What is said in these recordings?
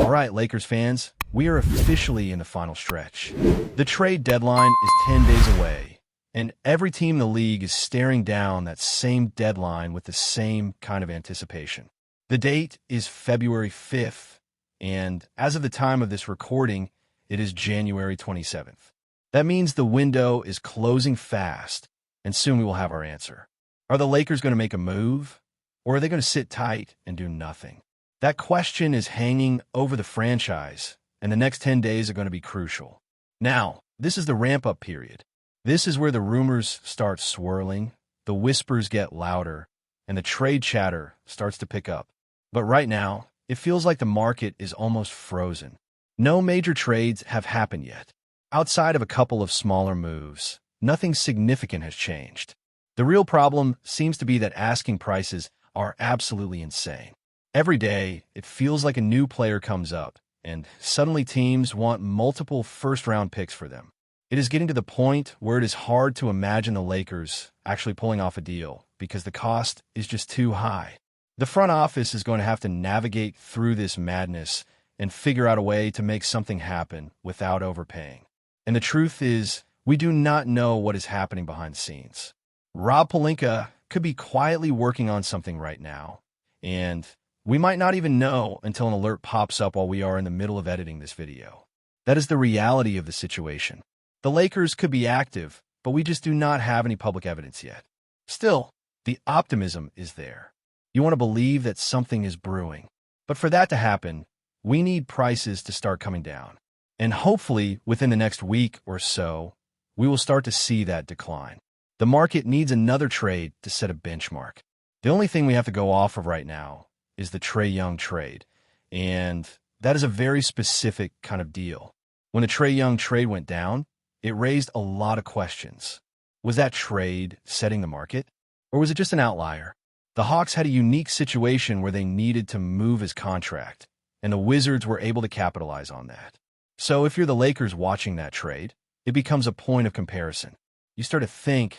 All right, Lakers fans, we are officially in the final stretch. The trade deadline is 10 days away, and every team in the league is staring down that same deadline with the same kind of anticipation. The date is February 5th, and as of the time of this recording, it is January 27th. That means the window is closing fast, and soon we will have our answer. Are the Lakers going to make a move, or are they going to sit tight and do nothing? That question is hanging over the franchise, and the next 10 days are going to be crucial. Now, this is the ramp-up period. This is where the rumors start swirling, the whispers get louder, and the trade chatter starts to pick up. But right now, it feels like the market is almost frozen. No major trades have happened yet. Outside of a couple of smaller moves, nothing significant has changed. The real problem seems to be that asking prices are absolutely insane. Every day, it feels like a new player comes up, and suddenly teams want multiple first-round picks for them. It is getting to the point where it is hard to imagine the Lakers actually pulling off a deal because the cost is just too high. The front office is going to have to navigate through this madness and figure out a way to make something happen without overpaying. And the truth is, we do not know what is happening behind the scenes. Rob Pelinka could be quietly working on something right now, and we might not even know until an alert pops up while we are in the middle of editing this video. That is the reality of the situation. The Lakers could be active, but we just do not have any public evidence yet. Still, the optimism is there. You want to believe that something is brewing. But for that to happen, we need prices to start coming down. And hopefully, within the next week or so, we will start to see that decline. The market needs another trade to set a benchmark. The only thing we have to go off of right now is the Trae Young trade, and that is a very specific kind of deal. When the Trae Young trade went down, it raised a lot of questions. Was that trade setting the market, or was it just an outlier? The Hawks had a unique situation where they needed to move his contract, and the Wizards were able to capitalize on that. So if you're the Lakers watching that trade, it becomes a point of comparison. You start to think,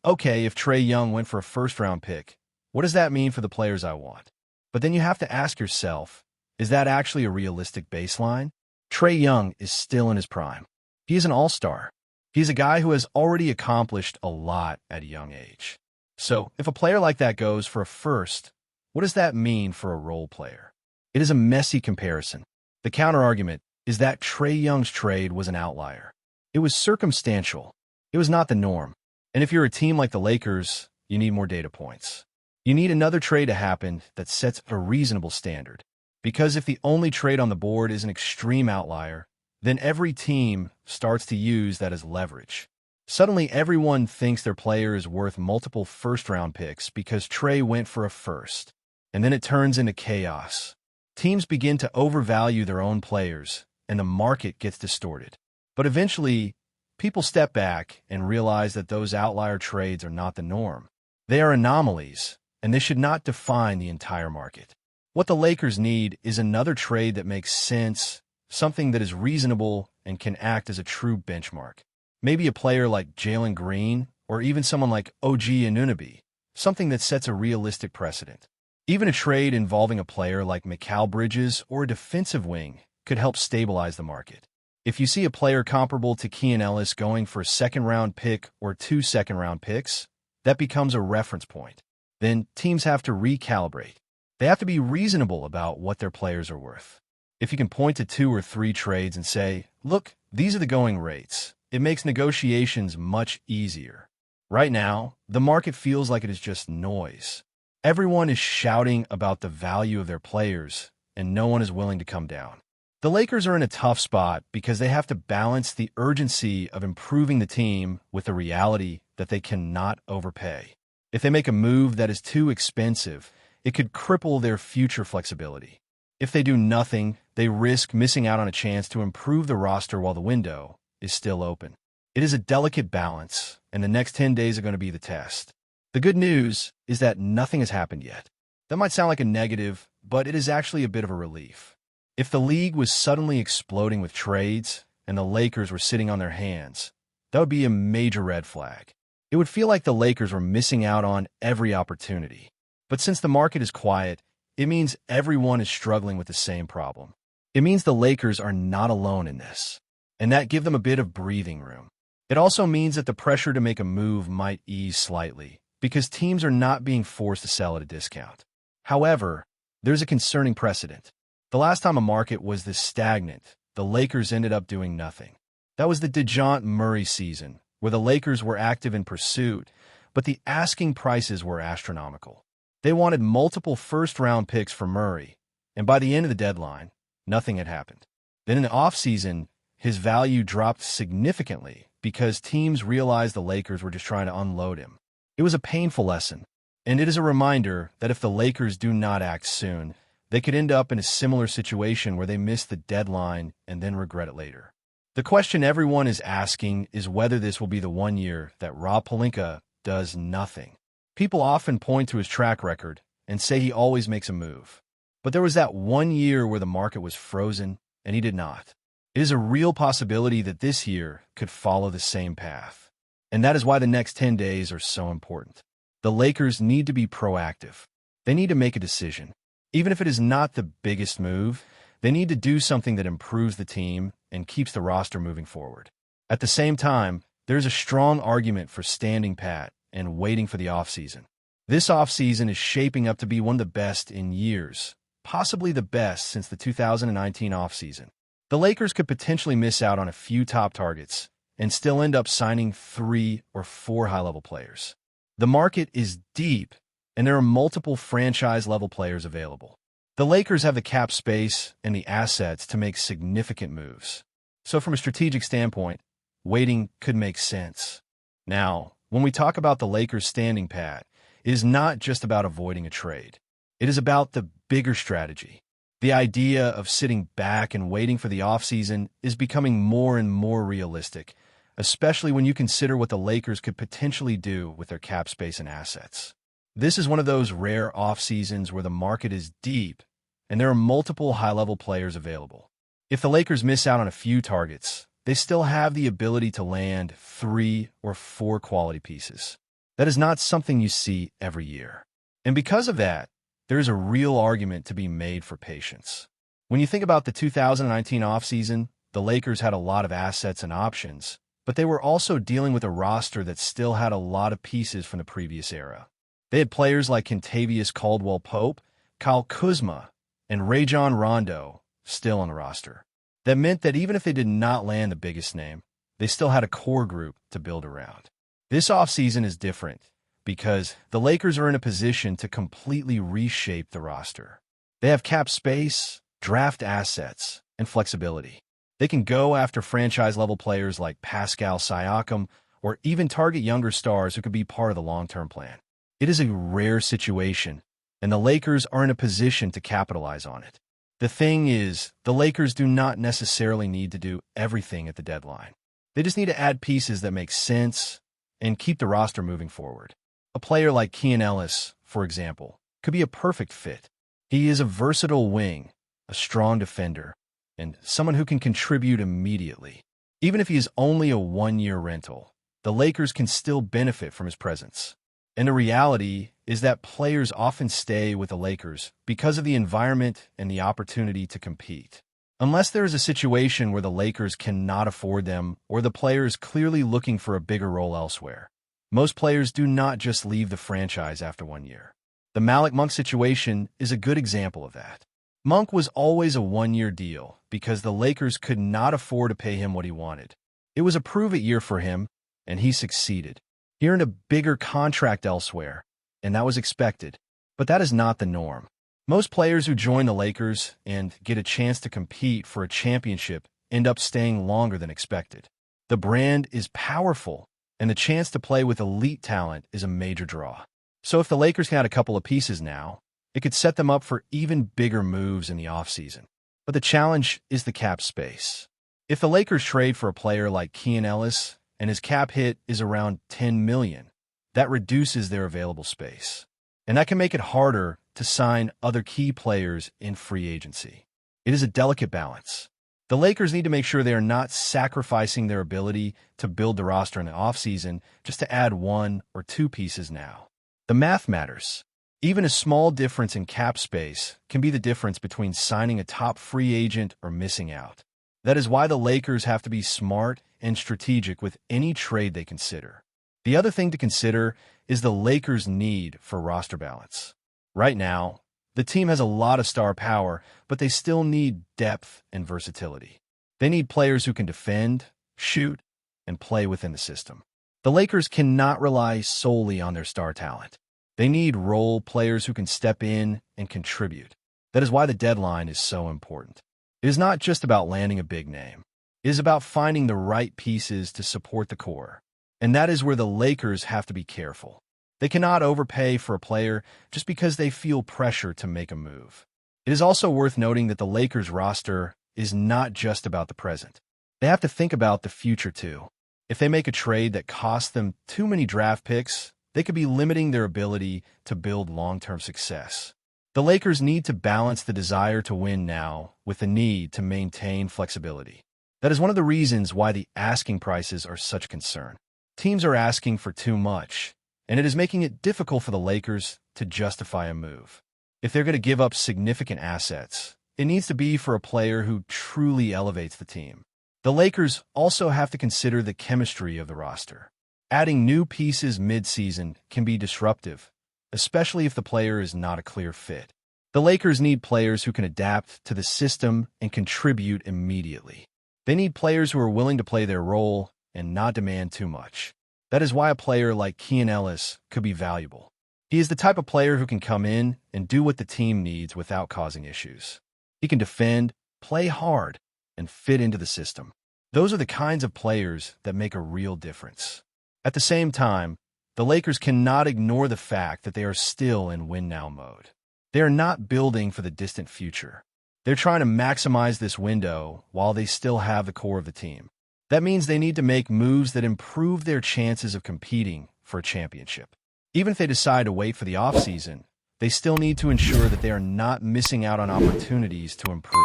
okay, if Trae Young went for a first-round pick, what does that mean for the players I want? But then you have to ask yourself, is that actually a realistic baseline? Trae Young is still in his prime. He is an all-star. He's a guy who has already accomplished a lot at a young age. So if a player like that goes for a first, what does that mean for a role player? It is a messy comparison. The counterargument is that Trae Young's trade was an outlier. It was circumstantial. It was not the norm. And if you're a team like the Lakers, you need more data points. You need another trade to happen that sets a reasonable standard. Because if the only trade on the board is an extreme outlier, then every team starts to use that as leverage. Suddenly, everyone thinks their player is worth multiple first-round picks because Trae went for a first. And then it turns into chaos. Teams begin to overvalue their own players, and the market gets distorted. But eventually, people step back and realize that those outlier trades are not the norm. They are anomalies, and they should not define the entire market. What the Lakers need is another trade that makes sense, something that is reasonable and can act as a true benchmark. Maybe a player like Jalen Green, or even someone like OG Anunoby, something that sets a realistic precedent. Even a trade involving a player like Mikal Bridges or a defensive wing could help stabilize the market. If you see a player comparable to Keon Ellis going for a second-round pick or 2 second-round picks, that becomes a reference point. Then teams have to recalibrate. They have to be reasonable about what their players are worth. If you can point to 2 or 3 trades and say, look, these are the going rates, it makes negotiations much easier. Right now, the market feels like it is just noise. Everyone is shouting about the value of their players, and no one is willing to come down. The Lakers are in a tough spot because they have to balance the urgency of improving the team with the reality that they cannot overpay. If they make a move that is too expensive, it could cripple their future flexibility. If they do nothing, they risk missing out on a chance to improve the roster while the window is still open. It is a delicate balance, and the next 10 days are going to be the test. The good news is that nothing has happened yet. That might sound like a negative, but it is actually a bit of a relief. If the league was suddenly exploding with trades and the Lakers were sitting on their hands, that would be a major red flag. It would feel like the Lakers were missing out on every opportunity. But since the market is quiet, it means everyone is struggling with the same problem. It means the Lakers are not alone in this, and that gives them a bit of breathing room. It also means that the pressure to make a move might ease slightly, because teams are not being forced to sell at a discount. However, there's a concerning precedent. The last time a market was this stagnant, the Lakers ended up doing nothing. That was the DeJounte Murray season, where the Lakers were active in pursuit, but the asking prices were astronomical. They wanted multiple first-round picks for Murray, and by the end of the deadline, nothing had happened. Then in the offseason, his value dropped significantly because teams realized the Lakers were just trying to unload him. It was a painful lesson, and it is a reminder that if the Lakers do not act soon, they could end up in a similar situation where they miss the deadline and then regret it later. The question everyone is asking is whether this will be the 1 year that Rob Pelinka does nothing. People often point to his track record and say he always makes a move. But there was that 1 year where the market was frozen, and he did not. It is a real possibility that this year could follow the same path. And that is why the next 10 days are so important. The Lakers need to be proactive. They need to make a decision. Even if it is not the biggest move, they need to do something that improves the team and keeps the roster moving forward. At the same time, there's a strong argument for standing pat and waiting for the offseason. This offseason is shaping up to be one of the best in years, possibly the best since the 2019 offseason. The Lakers could potentially miss out on a few top targets and still end up signing 3 or 4 high-level players. The market is deep, and there are multiple franchise-level players available. The Lakers have the cap space and the assets to make significant moves. So from a strategic standpoint, waiting could make sense. Now, when we talk about the Lakers standing pat, it is not just about avoiding a trade. It is about the bigger strategy. The idea of sitting back and waiting for the offseason is becoming more and more realistic, especially when you consider what the Lakers could potentially do with their cap space and assets. This is one of those rare off-seasons where the market is deep and there are multiple high-level players available. If the Lakers miss out on a few targets, they still have the ability to land 3 or 4 quality pieces. That is not something you see every year. And because of that, there is a real argument to be made for patience. When you think about the 2019 offseason, the Lakers had a lot of assets and options, but they were also dealing with a roster that still had a lot of pieces from the previous era. They had players like Kentavious Caldwell-Pope, Kyle Kuzma, and Rajon Rondo still on the roster. That meant that even if they did not land the biggest name, they still had a core group to build around. This offseason is different because the Lakers are in a position to completely reshape the roster. They have cap space, draft assets, and flexibility. They can go after franchise-level players like Pascal Siakam or even target younger stars who could be part of the long-term plan. It is a rare situation, and the Lakers are in a position to capitalize on it. The thing is, the Lakers do not necessarily need to do everything at the deadline. They just need to add pieces that make sense and keep the roster moving forward. A player like Keon Ellis, for example, could be a perfect fit. He is a versatile wing, a strong defender, and someone who can contribute immediately. Even if he is only a 1-year rental, the Lakers can still benefit from his presence. And the reality is that players often stay with the Lakers because of the environment and the opportunity to compete. Unless there is a situation where the Lakers cannot afford them or the player is clearly looking for a bigger role elsewhere, most players do not just leave the franchise after 1 year. The Malik Monk situation is a good example of that. Monk was always a 1-year deal because the Lakers could not afford to pay him what he wanted. It was a prove-it year for him, and he succeeded. He earned a bigger contract elsewhere, and that was expected. But that is not the norm. Most players who join the Lakers and get a chance to compete for a championship end up staying longer than expected. The brand is powerful, and the chance to play with elite talent is a major draw. So if the Lakers can add a couple of pieces now, it could set them up for even bigger moves in the offseason. But the challenge is the cap space. If the Lakers trade for a player like Keon Ellis and his cap hit is around $10 million, that reduces their available space. And that can make it harder to sign other key players in free agency. It is a delicate balance. The Lakers need to make sure they are not sacrificing their ability to build the roster in the offseason just to add 1 or 2 pieces now. The math matters. Even a small difference in cap space can be the difference between signing a top free agent or missing out. That is why the Lakers have to be smart and strategic with any trade they consider. The other thing to consider is the Lakers' need for roster balance. Right now, the team has a lot of star power, but they still need depth and versatility. They need players who can defend, shoot, and play within the system. The Lakers cannot rely solely on their star talent. They need role players who can step in and contribute. That is why the deadline is so important. It is not just about landing a big name. It is about finding the right pieces to support the core. And that is where the Lakers have to be careful. They cannot overpay for a player just because they feel pressure to make a move. It is also worth noting that the Lakers roster is not just about the present. They have to think about the future too. If they make a trade that costs them too many draft picks, they could be limiting their ability to build long-term success. The Lakers need to balance the desire to win now with the need to maintain flexibility. That is one of the reasons why the asking prices are such a concern. Teams are asking for too much, and it is making it difficult for the Lakers to justify a move. If they're going to give up significant assets, it needs to be for a player who truly elevates the team. The Lakers also have to consider the chemistry of the roster. Adding new pieces mid-season can be disruptive, especially if the player is not a clear fit. The Lakers need players who can adapt to the system and contribute immediately. They need players who are willing to play their role and not demand too much. That is why a player like Keon Ellis could be valuable. He is the type of player who can come in and do what the team needs without causing issues. He can defend, play hard, and fit into the system. Those are the kinds of players that make a real difference. At the same time, the Lakers cannot ignore the fact that they are still in win-now mode. They are not building for the distant future. They're trying to maximize this window while they still have the core of the team. That means they need to make moves that improve their chances of competing for a championship. Even if they decide to wait for the offseason, they still need to ensure that they are not missing out on opportunities to improve.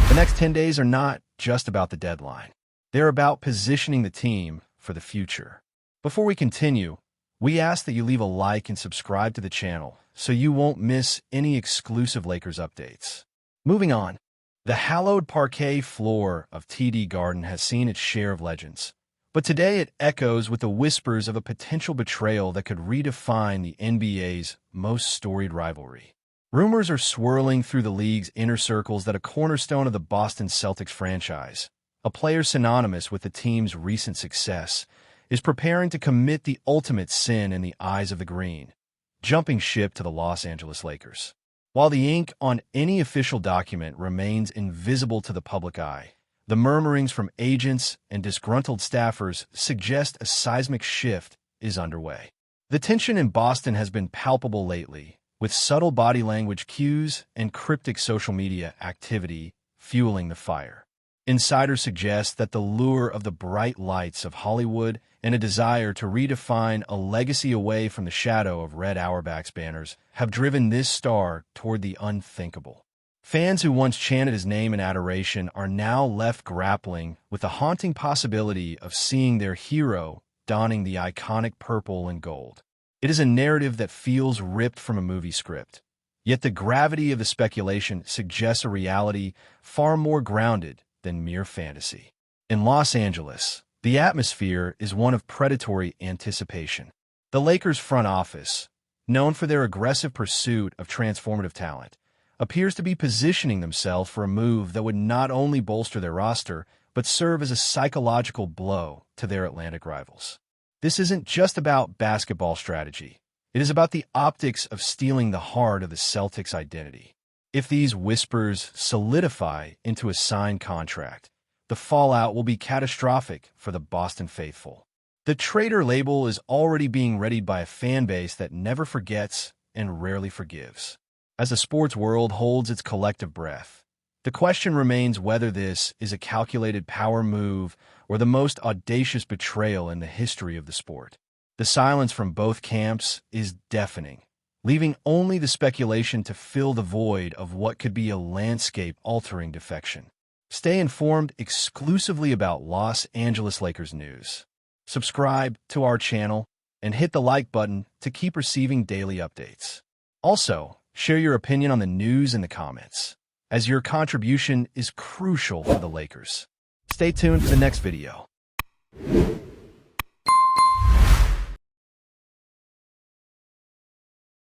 The next 10 days are not just about the deadline. They're about positioning the team for the future. Before we continue, we ask that you leave a like and subscribe to the channel so you won't miss any exclusive Lakers updates. Moving on, the hallowed parquet floor of TD Garden has seen its share of legends, but today it echoes with the whispers of a potential betrayal that could redefine the NBA's most storied rivalry. Rumors are swirling through the league's inner circles that a cornerstone of the Boston Celtics franchise, a player synonymous with the team's recent success, is preparing to commit the ultimate sin in the eyes of the Green, jumping ship to the Los Angeles Lakers. While the ink on any official document remains invisible to the public eye, the murmurings from agents and disgruntled staffers suggest a seismic shift is underway. The tension in Boston has been palpable lately, with subtle body language cues and cryptic social media activity fueling the fire. Insiders suggest that the lure of the bright lights of Hollywood and a desire to redefine a legacy away from the shadow of Red Auerbach's banners have driven this star toward the unthinkable. Fans who once chanted his name in adoration are now left grappling with the haunting possibility of seeing their hero donning the iconic purple and gold. It is a narrative that feels ripped from a movie script, yet the gravity of the speculation suggests a reality far more grounded than mere fantasy. In Los Angeles, the atmosphere is one of predatory anticipation. The Lakers front office, known for their aggressive pursuit of transformative talent, appears to be positioning themselves for a move that would not only bolster their roster, but serve as a psychological blow to their Atlantic rivals. This isn't just about basketball strategy. It is about the optics of stealing the heart of the Celtics' identity. If these whispers solidify into a signed contract, the fallout will be catastrophic for the Boston faithful. The traitor label is already being readied by a fan base that never forgets and rarely forgives. As the sports world holds its collective breath, the question remains whether this is a calculated power move or the most audacious betrayal in the history of the sport. The silence from both camps is deafening, leaving only the speculation to fill the void of what could be a landscape-altering defection. Stay informed exclusively about Los Angeles Lakers news. Subscribe to our channel and hit the like button to keep receiving daily updates. Also, share your opinion on the news in the comments, as your contribution is crucial for the Lakers. Stay tuned for the next video.